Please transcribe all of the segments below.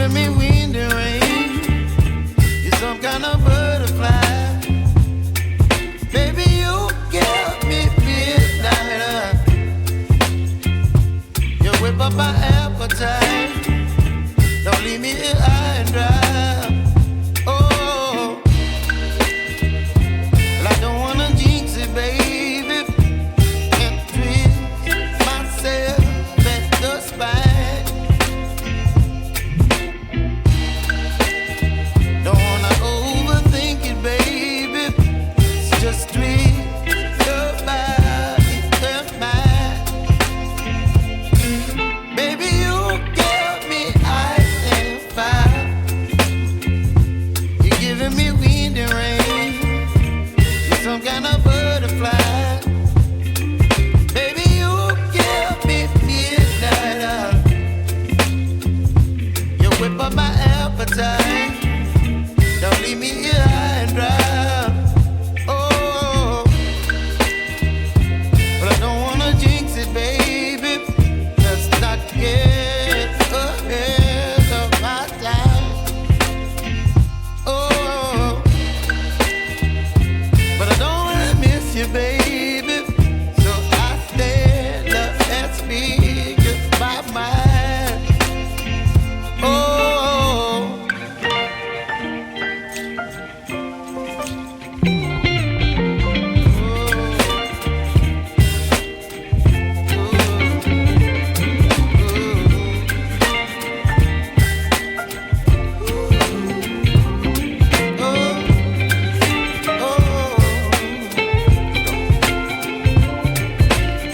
giving me wind and rain. You're some kind of butterfly. Baby, you give me midnight. You whip up my appetite. Don't leave me here high and dry. Oh, well, I don't wanna jinx it, baby, and twist myself at the spine. Don't wanna overthink it, baby. It's just twist your body and mine. Baby, you give me ice and fire. You're giving me wind and rain. You're some kind of butterfly. Baby, you give me midnight. You whip up my appetite. Don't leave me here high and dry. Oh, but I don't wanna jinx it, baby. Let's not get ahead of my time. Oh, but I don't wanna miss you, baby. So I stand up and speak my mind. Oh.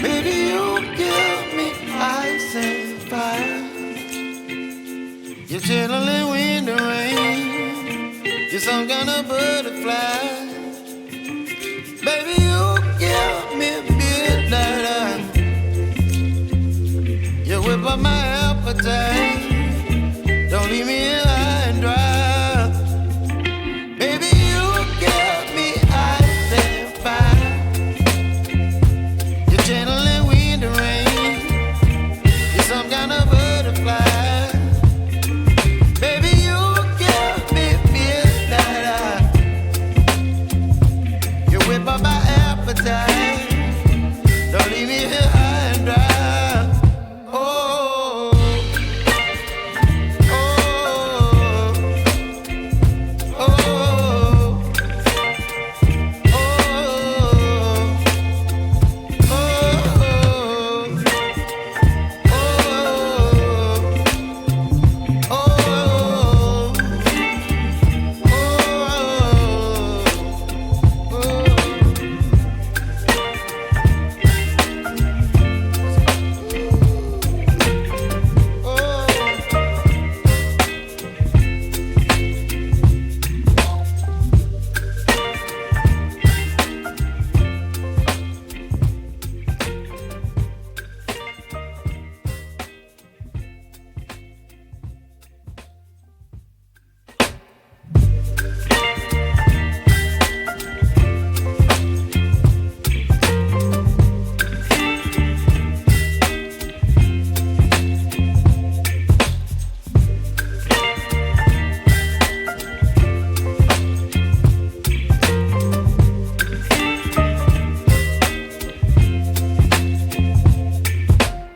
Baby, you give me ice and fire. You're chilling wind and rain. You're some kind of butterfly. Baby, you give me midnight. You whip up my appetite. Don't leave me here high and dry. Baby, you give me ice and fire. You're channeling wind and rain. You're some kind of butterfly. Baby, you give me midnight. You whip up my appetite. Don't leave me here high and dry. Oh, oh, oh, oh,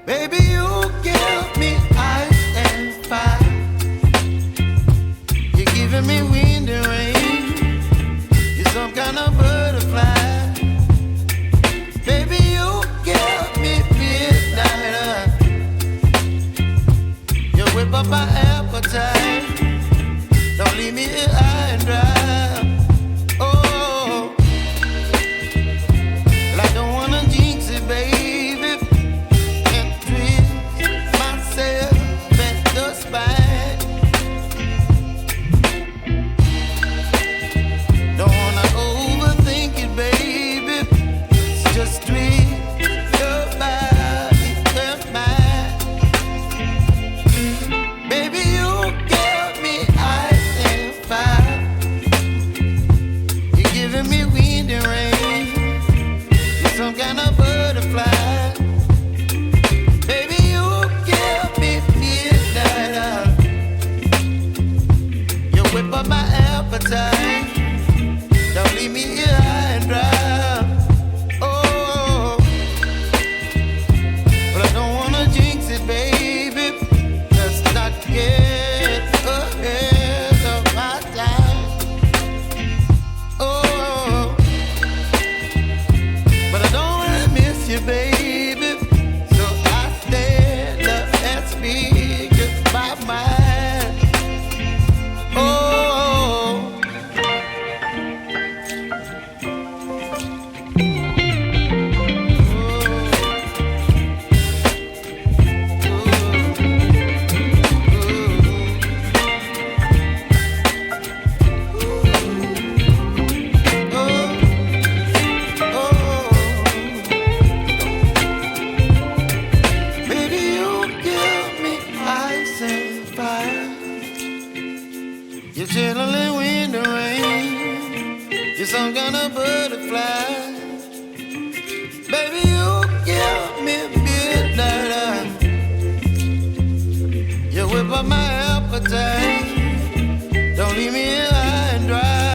baby, you give me ice and fire. You're giving me wind and rain. You're some kind of butterfly. Baby, you give me midnight. You whip up my appetite. Don't leave me here high and dry.